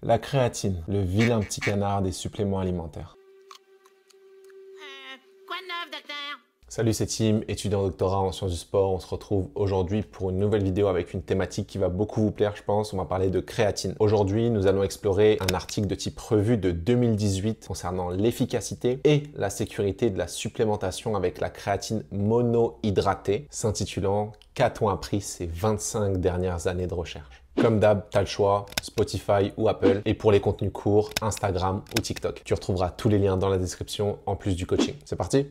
La créatine, le vilain petit canard des suppléments alimentaires. Quoi de neuf, docteur? Salut, c'est Tim, étudiant en doctorat en sciences du sport. On se retrouve aujourd'hui pour une nouvelle vidéo avec une thématique qui va beaucoup vous plaire, je pense. On va parler de créatine. Aujourd'hui, nous allons explorer un article de type revue de 2018 concernant l'efficacité et la sécurité de la supplémentation avec la créatine monohydratée, s'intitulant « Qu'a-t-on appris ces 25 dernières années de recherche ?» Comme d'hab, tu as le choix, Spotify ou Apple. Et pour les contenus courts, Instagram ou TikTok. Tu retrouveras tous les liens dans la description en plus du coaching. C'est parti?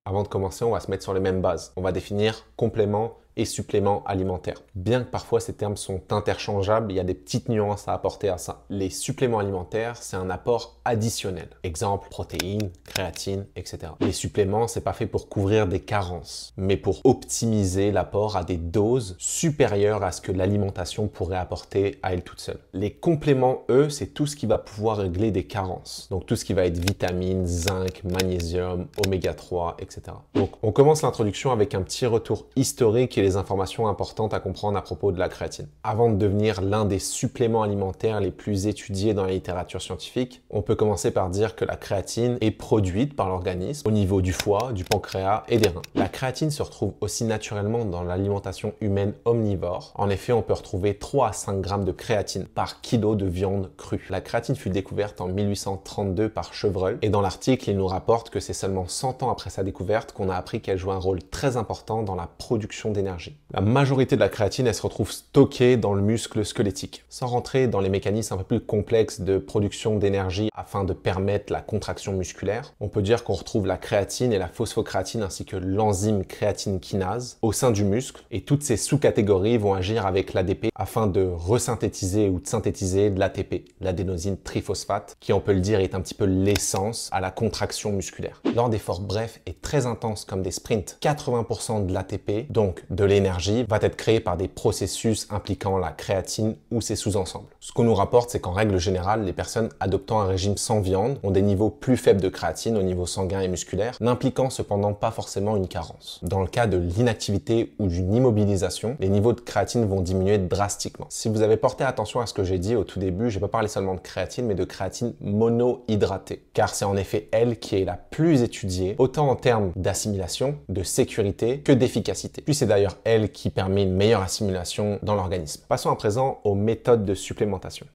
Avant de commencer, on va se mettre sur les mêmes bases. On va définir complément et suppléments alimentaires. Bien que parfois ces termes sont interchangeables, il y a des petites nuances à apporter à ça. Les suppléments alimentaires, c'est un apport additionnel. Exemple, protéines, créatine, etc. Les suppléments, c'est pas fait pour couvrir des carences, mais pour optimiser l'apport à des doses supérieures à ce que l'alimentation pourrait apporter à elle toute seule. Les compléments, eux, c'est tout ce qui va pouvoir régler des carences. Donc tout ce qui va être vitamines, zinc, magnésium, oméga 3, etc. Donc on commence l'introduction avec un petit retour historique et les informations importantes à comprendre à propos de la créatine. Avant de devenir l'un des suppléments alimentaires les plus étudiés dans la littérature scientifique, on peut commencer par dire que la créatine est produite par l'organisme au niveau du foie, du pancréas et des reins. La créatine se retrouve aussi naturellement dans l'alimentation humaine omnivore. En effet, on peut retrouver 3 à 5 grammes de créatine par kilo de viande crue. La créatine fut découverte en 1832 par Chevreul et dans l'article, il nous rapporte que c'est seulement 100 ans après sa découverte qu'on a appris qu'elle joue un rôle très important dans la production d'énergie. La majorité de la créatine, elle se retrouve stockée dans le muscle squelettique. Sans rentrer dans les mécanismes un peu plus complexes de production d'énergie afin de permettre la contraction musculaire, on peut dire qu'on retrouve la créatine et la phosphocréatine ainsi que l'enzyme créatine kinase au sein du muscle et toutes ces sous-catégories vont agir avec l'ADP afin de resynthétiser ou de synthétiser de l'ATP, l'adénosine triphosphate, qui on peut le dire est un petit peu l'essence à la contraction musculaire. Lors d'efforts brefs et très intenses comme des sprints, 80% de l'ATP, donc de l'énergie, va être créée par des processus impliquant la créatine ou ses sous-ensembles. Ce qu'on nous rapporte, c'est qu'en règle générale, les personnes adoptant un régime sans viande ont des niveaux plus faibles de créatine au niveau sanguin et musculaire, n'impliquant cependant pas forcément une carence. Dans le cas de l'inactivité ou d'une immobilisation, les niveaux de créatine vont diminuer drastiquement. Si vous avez porté attention à ce que j'ai dit au tout début, j'ai pas parlé seulement de créatine, mais de créatine monohydratée, car c'est en effet elle qui est la plus étudiée, autant en termes d'assimilation, de sécurité que d'efficacité. Puis c'est d'ailleurs elle qui permet une meilleure assimilation dans l'organisme. Passons à présent aux méthodes de supplémentation.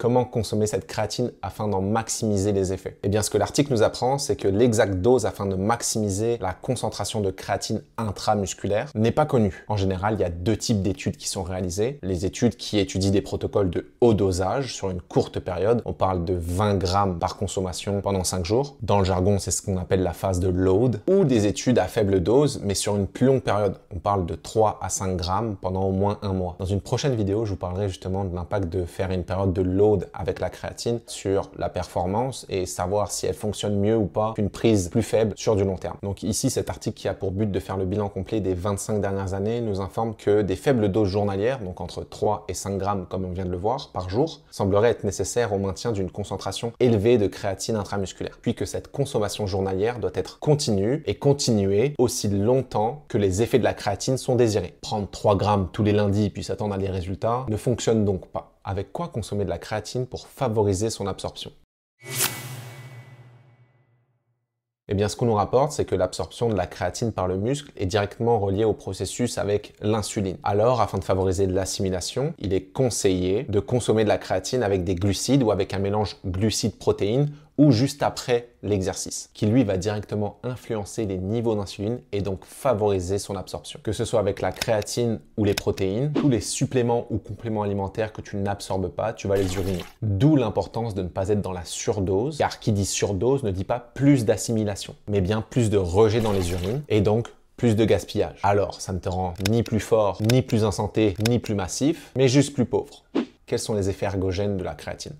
Comment consommer cette créatine afin d'en maximiser les effets? Eh bien, ce que l'article nous apprend, c'est que l'exacte dose afin de maximiser la concentration de créatine intramusculaire n'est pas connue. En général, il y a 2 types d'études qui sont réalisées. Les études qui étudient des protocoles de haut dosage sur une courte période. On parle de 20 grammes par consommation pendant 5 jours. Dans le jargon, c'est ce qu'on appelle la phase de load. Ou des études à faible dose, mais sur une plus longue période. On parle de 3 à 5 grammes pendant au moins 1 mois. Dans une prochaine vidéo, je vous parlerai justement de l'impact de faire une période de load avec la créatine sur la performance et savoir si elle fonctionne mieux ou pas qu'une prise plus faible sur du long terme. Donc ici, cet article qui a pour but de faire le bilan complet des 25 dernières années nous informe que des faibles doses journalières, donc entre 3 et 5 grammes comme on vient de le voir par jour, sembleraient être nécessaires au maintien d'une concentration élevée de créatine intramusculaire. Puis que cette consommation journalière doit être continue et continuer aussi longtemps que les effets de la créatine sont désirés. Prendre 3 grammes tous les lundis puis s'attendre à des résultats ne fonctionne donc pas. Avec quoi consommer de la créatine pour favoriser son absorption? Eh bien, ce qu'on nous rapporte, c'est que l'absorption de la créatine par le muscle est directement reliée au processus avec l'insuline. Alors, afin de favoriser l'assimilation, il est conseillé de consommer de la créatine avec des glucides ou avec un mélange glucides-protéines ou juste après l'exercice, qui lui va directement influencer les niveaux d'insuline et donc favoriser son absorption. Que ce soit avec la créatine ou les protéines, tous les suppléments ou compléments alimentaires que tu n'absorbes pas, tu vas les uriner. D'où l'importance de ne pas être dans la surdose, car qui dit surdose ne dit pas plus d'assimilation, mais bien plus de rejet dans les urines et donc plus de gaspillage. Alors, ça ne te rend ni plus fort, ni plus en santé, ni plus massif, mais juste plus pauvre. Quels sont les effets ergogènes de la créatine?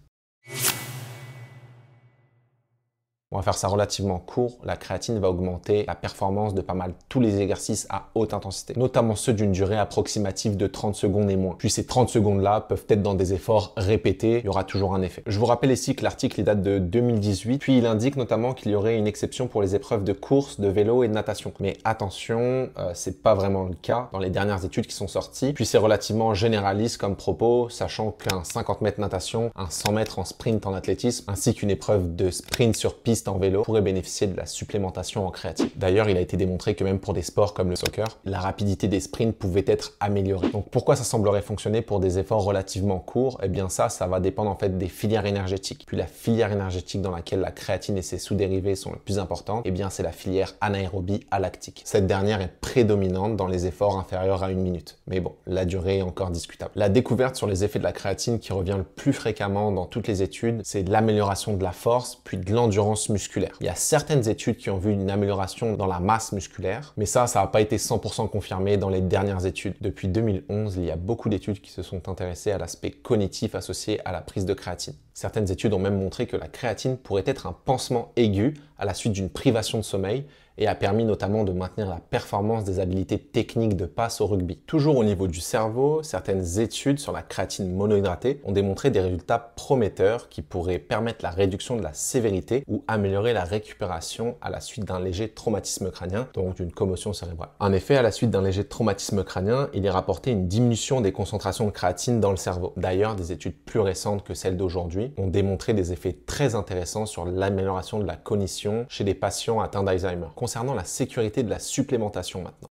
On va faire ça relativement court. La créatine va augmenter la performance de pas mal tous les exercices à haute intensité, notamment ceux d'une durée approximative de 30 secondes et moins. Puis ces 30 secondes-là peuvent être dans des efforts répétés, il y aura toujours un effet. Je vous rappelle ici que l'article date de 2018, puis il indique notamment qu'il y aurait une exception pour les épreuves de course, de vélo et de natation. Mais attention, c'est pas vraiment le cas dans les dernières études qui sont sorties. Puis c'est relativement généraliste comme propos, sachant qu'un 50 mètres natation, un 100 mètres en sprint en athlétisme, ainsi qu'une épreuve de sprint sur piste en vélo pourrait bénéficier de la supplémentation en créatine. D'ailleurs, il a été démontré que même pour des sports comme le soccer, la rapidité des sprints pouvait être améliorée. Donc pourquoi ça semblerait fonctionner pour des efforts relativement courts? Eh bien ça va dépendre en fait des filières énergétiques. Puis la filière énergétique dans laquelle la créatine et ses sous-dérivés sont les plus importantes, eh bien c'est la filière anaérobie alactique. Cette dernière est prédominante dans les efforts inférieurs à 1 minute. Mais bon, la durée est encore discutable. La découverte sur les effets de la créatine qui revient le plus fréquemment dans toutes les études, c'est l'amélioration de la force puis de l'endurance musculaire. Il y a certaines études qui ont vu une amélioration dans la masse musculaire, mais ça n'a pas été 100% confirmé dans les dernières études. Depuis 2011, il y a beaucoup d'études qui se sont intéressées à l'aspect cognitif associé à la prise de créatine. Certaines études ont même montré que la créatine pourrait être un pansement aigu à la suite d'une privation de sommeil et a permis notamment de maintenir la performance des habiletés techniques de passe au rugby. Toujours au niveau du cerveau, certaines études sur la créatine monohydratée ont démontré des résultats prometteurs qui pourraient permettre la réduction de la sévérité ou améliorer la récupération à la suite d'un léger traumatisme crânien, donc d'une commotion cérébrale. En effet, à la suite d'un léger traumatisme crânien, il est rapporté une diminution des concentrations de créatine dans le cerveau. D'ailleurs, des études plus récentes que celles d'aujourd'hui ont démontré des effets très intéressants sur l'amélioration de la cognition chez des patients atteints d'Alzheimer. Concernant la sécurité de la supplémentation maintenant.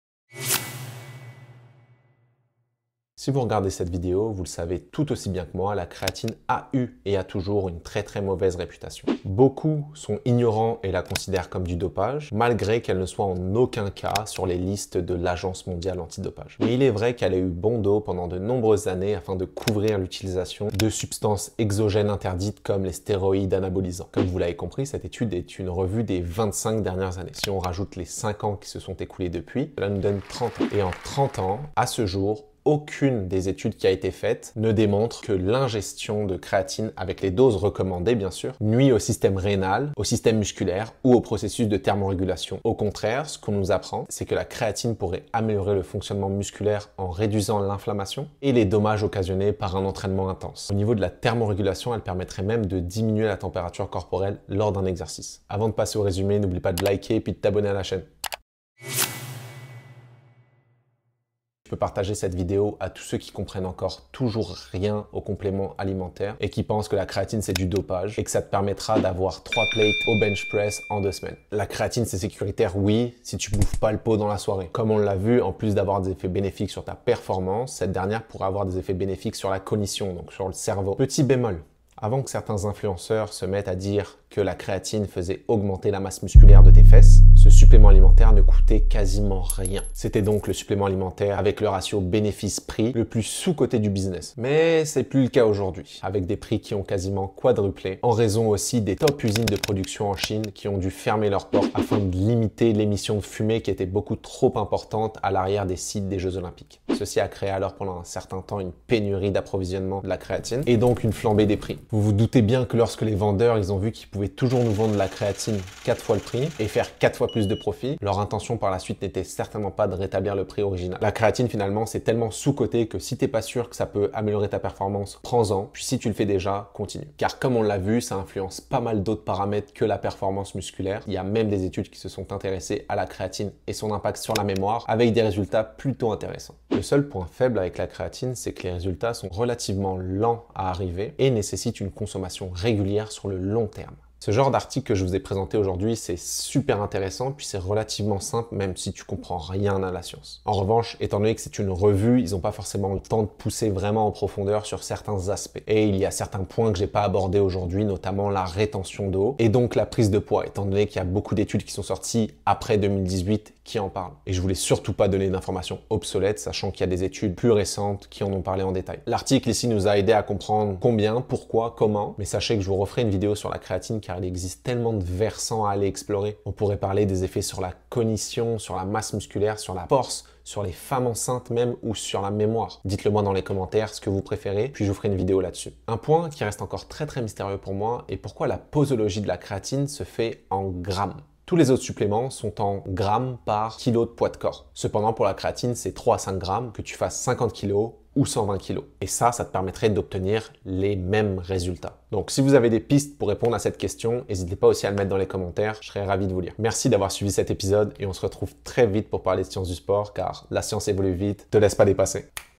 Si vous regardez cette vidéo, vous le savez tout aussi bien que moi, la créatine a eu et a toujours une très mauvaise réputation. Beaucoup sont ignorants et la considèrent comme du dopage, malgré qu'elle ne soit en aucun cas sur les listes de l'Agence mondiale antidopage. Mais il est vrai qu'elle a eu bon dos pendant de nombreuses années afin de couvrir l'utilisation de substances exogènes interdites comme les stéroïdes anabolisants. Comme vous l'avez compris, cette étude est une revue des 25 dernières années. Si on rajoute les 5 ans qui se sont écoulés depuis, cela nous donne 30 ans. Et en 30 ans, à ce jour, aucune des études qui a été faite ne démontre que l'ingestion de créatine avec les doses recommandées bien sûr nuit au système rénal, au système musculaire ou au processus de thermorégulation. Au contraire, ce qu'on nous apprend, c'est que la créatine pourrait améliorer le fonctionnement musculaire en réduisant l'inflammation et les dommages occasionnés par un entraînement intense. Au niveau de la thermorégulation, elle permettrait même de diminuer la température corporelle lors d'un exercice. Avant de passer au résumé, n'oublie pas de liker et puis de t'abonner à la chaîne. Je peux partager cette vidéo à tous ceux qui comprennent encore toujours rien aux compléments alimentaires et qui pensent que la créatine c'est du dopage et que ça te permettra d'avoir 3 plates au bench press en 2 semaines. La créatine c'est sécuritaire, oui, si tu bouffes pas le pot dans la soirée. Comme on l'a vu, en plus d'avoir des effets bénéfiques sur ta performance, cette dernière pourrait avoir des effets bénéfiques sur la cognition, donc sur le cerveau. Petit bémol. Avant que certains influenceurs se mettent à dire que la créatine faisait augmenter la masse musculaire de tes fesses, ce supplément alimentaire ne coûtait quasiment rien. C'était donc le supplément alimentaire avec le ratio bénéfice-prix le plus sous-coté du business. Mais c'est plus le cas aujourd'hui, avec des prix qui ont quasiment quadruplé, en raison aussi des top usines de production en Chine qui ont dû fermer leurs portes afin de limiter l'émission de fumée qui était beaucoup trop importante à l'arrière des sites des Jeux Olympiques. Ceci a créé alors pendant un certain temps une pénurie d'approvisionnement de la créatine et donc une flambée des prix. Vous vous doutez bien que lorsque les vendeurs ils ont vu qu'ils pouvaient toujours nous vendre de la créatine 4 fois le prix et faire 4 fois plus de profit, leur intention par la suite n'était certainement pas de rétablir le prix original. La créatine finalement c'est tellement sous-coté que si t'es pas sûr que ça peut améliorer ta performance, prends-en, puis si tu le fais déjà, continue. Car comme on l'a vu, ça influence pas mal d'autres paramètres que la performance musculaire. Il y a même des études qui se sont intéressées à la créatine et son impact sur la mémoire avec des résultats plutôt intéressants. Le seul point faible avec la créatine, c'est que les résultats sont relativement lents à arriver et nécessitent une consommation régulière sur le long terme. Ce genre d'article que je vous ai présenté aujourd'hui, c'est super intéressant, puis c'est relativement simple, même si tu comprends rien à la science. En revanche, étant donné que c'est une revue, ils n'ont pas forcément le temps de pousser vraiment en profondeur sur certains aspects. Et il y a certains points que j'ai pas abordés aujourd'hui, notamment la rétention d'eau, et donc la prise de poids, étant donné qu'il y a beaucoup d'études qui sont sorties après 2018 qui en parlent. Et je voulais surtout pas donner d'informations obsolètes, sachant qu'il y a des études plus récentes qui en ont parlé en détail. L'article ici nous a aidé à comprendre combien, pourquoi, comment, mais sachez que je vous referai une vidéo sur la créatine car il existe tellement de versants à aller explorer. On pourrait parler des effets sur la cognition, sur la masse musculaire, sur la force, sur les femmes enceintes même ou sur la mémoire. Dites-le moi dans les commentaires ce que vous préférez, puis je vous ferai une vidéo là-dessus. Un point qui reste encore très mystérieux pour moi est pourquoi la posologie de la créatine se fait en grammes. Tous les autres suppléments sont en grammes par kilo de poids de corps. Cependant, pour la créatine, c'est 3 à 5 grammes, que tu fasses 50 kg ou 120 kg. Et ça te permettrait d'obtenir les mêmes résultats. Donc, si vous avez des pistes pour répondre à cette question, n'hésitez pas aussi à le mettre dans les commentaires, je serais ravi de vous lire. Merci d'avoir suivi cet épisode et on se retrouve très vite pour parler de sciences du sport, car la science évolue vite, te laisse pas dépasser.